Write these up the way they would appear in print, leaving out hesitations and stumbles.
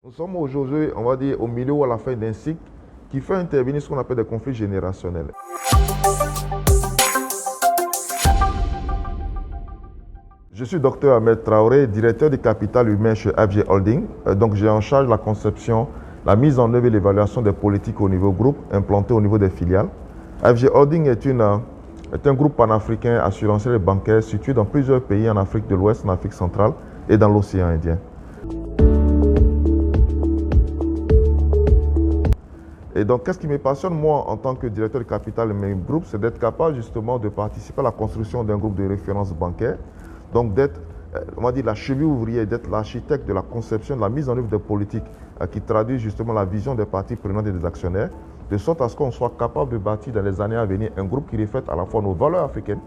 Nous sommes aujourd'hui, on va dire, au milieu ou à la fin d'un cycle qui fait intervenir ce qu'on appelle des conflits générationnels. Je suis Dr Ahmed Traoré, directeur du capital humain chez FG Holding. Donc j'ai en charge la conception, la mise en œuvre et l'évaluation des politiques au niveau groupe implantées au niveau des filiales. FG Holding est un groupe panafricain assurantiel et bancaire situé dans plusieurs pays en Afrique de l'Ouest, en Afrique centrale et dans l'océan Indien. Et donc, qu'est-ce qui me passionne, moi, en tant que directeur de capital de mes groupes, c'est d'être capable, justement, de participer à la construction d'un groupe de référence bancaire. Donc, d'être, on va dire, la cheville ouvrière, d'être l'architecte de la conception, de la mise en œuvre des politiques qui traduisent, justement, la vision des parties prenantes et des actionnaires, de sorte à ce qu'on soit capable de bâtir, dans les années à venir, un groupe qui reflète à la fois nos valeurs africaines,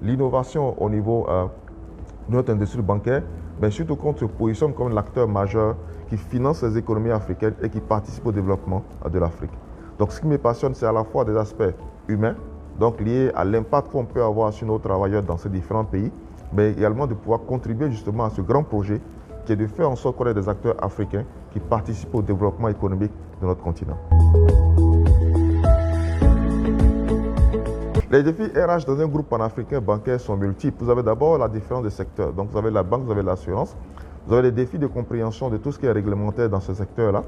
l'innovation au niveau de notre industrie bancaire, mais surtout qu'on se positionne comme l'acteur majeur qui finance les économies africaines et qui participe au développement de l'Afrique. Donc ce qui me passionne, c'est à la fois des aspects humains, donc liés à l'impact qu'on peut avoir sur nos travailleurs dans ces différents pays, mais également de pouvoir contribuer justement à ce grand projet qui est de faire en sorte qu'on ait des acteurs africains qui participent au développement économique de notre continent. Les défis RH dans un groupe panafricain bancaire sont multiples. Vous avez d'abord la différence des secteurs. Donc vous avez la banque, vous avez l'assurance. Vous avez les défis de compréhension de tout ce qui est réglementaire dans ce secteur-là.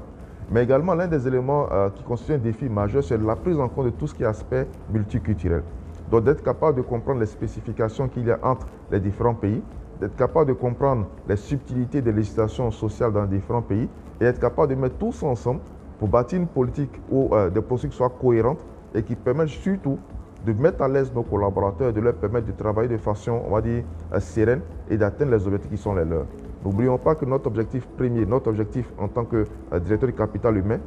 Mais également, l'un des éléments qui constitue un défi majeur, c'est la prise en compte de tout ce qui est aspect multiculturel. Donc d'être capable de comprendre les spécifications qu'il y a entre les différents pays, d'être capable de comprendre les subtilités des législations sociales dans les différents pays et être capable de mettre tout ça ensemble pour bâtir une politique où des politiques soient cohérentes et qui permettent surtout de mettre à l'aise nos collaborateurs, de leur permettre de travailler de façon, on va dire, sereine et d'atteindre les objectifs qui sont les leurs. N'oublions pas que notre objectif premier, notre objectif en tant que directeur du capital humain,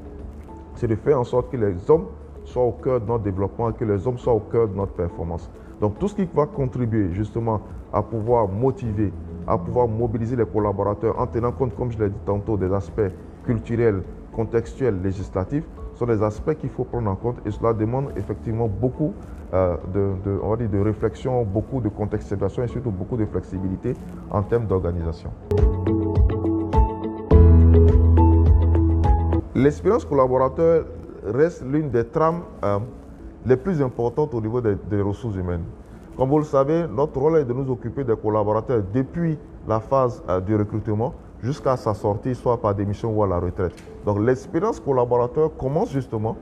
c'est de faire en sorte que les hommes soient au cœur de notre développement et que les hommes soient au cœur de notre performance. Donc tout ce qui va contribuer justement à pouvoir motiver, à pouvoir mobiliser les collaborateurs en tenant compte, comme je l'ai dit tantôt, des aspects culturels, contextuels, législatifs, sont des aspects qu'il faut prendre en compte et cela demande effectivement beaucoup on va dire de réflexion, beaucoup de contextualisation et surtout beaucoup de flexibilité en termes d'organisation. L'expérience collaborateur reste l'une des trames les plus importantes au niveau des ressources humaines. Comme vous le savez, notre rôle est de nous occuper des collaborateurs depuis la phase du recrutement jusqu'à sa sortie, soit par démission ou à la retraite. Donc l'expérience collaborateur commence justement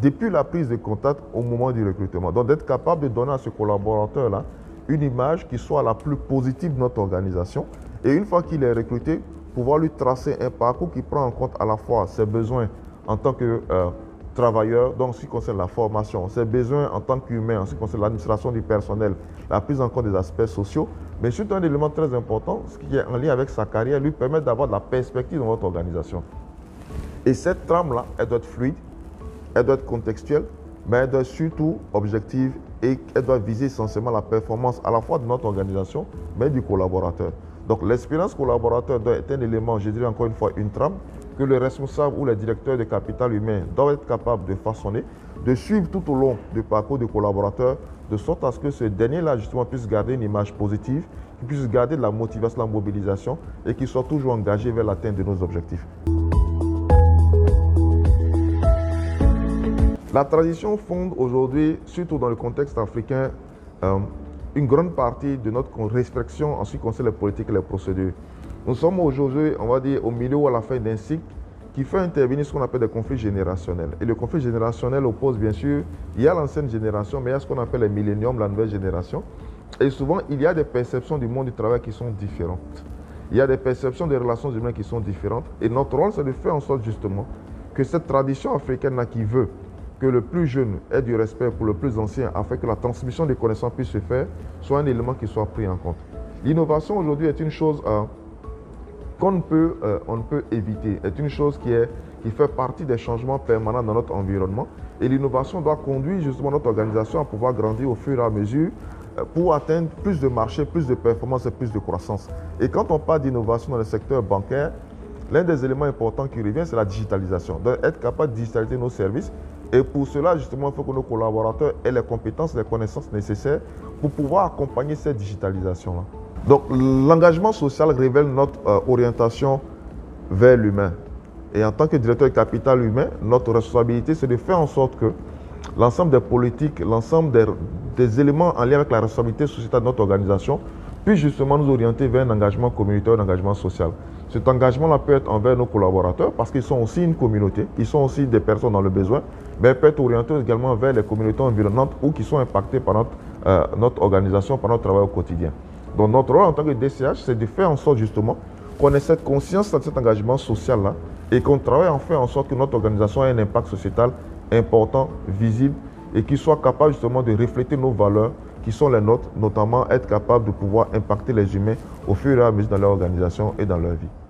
depuis la prise de contact au moment du recrutement. Donc d'être capable de donner à ce collaborateur-là une image qui soit la plus positive de notre organisation et une fois qu'il est recruté, pouvoir lui tracer un parcours qui prend en compte à la fois ses besoins en tant que travailleur, donc en ce qui concerne la formation, ses besoins en tant qu'humain, en ce qui concerne l'administration du personnel, la prise en compte des aspects sociaux, mais surtout un élément très important, ce qui est en lien avec sa carrière, lui permet d'avoir de la perspective dans votre organisation. Et cette trame-là, elle doit être fluide, elle doit être contextuelle, mais elle doit être surtout objective et elle doit viser essentiellement la performance à la fois de notre organisation, mais du collaborateur. Donc l'expérience collaborateur doit être un élément, je dirais encore une fois, une trame, que le responsable ou le directeur de capital humain doivent être capables de façonner, de suivre tout au long du parcours du collaborateur, de sorte à ce que ce dernier-là, justement, puisse garder une image positive, qu'il puisse garder de la motivation, la mobilisation et qu'il soit toujours engagé vers l'atteinte de nos objectifs. La tradition fonde aujourd'hui, surtout dans le contexte africain, une grande partie de notre réflexion en ce qui concerne les politiques et les procédures. Nous sommes aujourd'hui, on va dire, au milieu ou à la fin d'un cycle qui fait intervenir ce qu'on appelle des conflits générationnels. Et le conflit générationnel oppose, bien sûr, il y a l'ancienne génération, mais il y a ce qu'on appelle les milléniums, la nouvelle génération. Et souvent, il y a des perceptions du monde du travail qui sont différentes. Il y a des perceptions des relations humaines qui sont différentes. Et notre rôle, c'est de faire en sorte, justement, que cette tradition africaine-là qui veut que le plus jeune ait du respect pour le plus ancien afin que la transmission des connaissances puisse se faire, soit un élément qui soit pris en compte. L'innovation aujourd'hui est une chose qu'on ne peut éviter, est une chose qui fait partie des changements permanents dans notre environnement et l'innovation doit conduire justement notre organisation à pouvoir grandir au fur et à mesure pour atteindre plus de marchés, plus de performances et plus de croissance. Et quand on parle d'innovation dans le secteur bancaire, l'un des éléments importants qui revient, c'est la digitalisation. Donc, être capable de digitaliser nos services. Et pour cela, justement, il faut que nos collaborateurs aient les compétences, les connaissances nécessaires pour pouvoir accompagner cette digitalisation-là. Donc, l'engagement social révèle notre orientation vers l'humain. Et en tant que directeur de capital humain, notre responsabilité, c'est de faire en sorte que l'ensemble des politiques, l'ensemble des éléments en lien avec la responsabilité sociétale de notre organisation puissent justement nous orienter vers un engagement communautaire, un engagement social. Cet engagement-là peut être envers nos collaborateurs parce qu'ils sont aussi une communauté, ils sont aussi des personnes dans le besoin, mais peut être orienté également vers les communautés environnantes ou qui sont impactées par notre organisation, par notre travail au quotidien. Donc notre rôle en tant que DCH, c'est de faire en sorte justement qu'on ait cette conscience de cet engagement social-là et qu'on travaille en faire en sorte que notre organisation ait un impact sociétal important, visible et qu'il soit capable justement de refléter nos valeurs qui sont les nôtres, notamment être capable de pouvoir impacter les humains au fur et à mesure dans leur organisation et dans leur vie.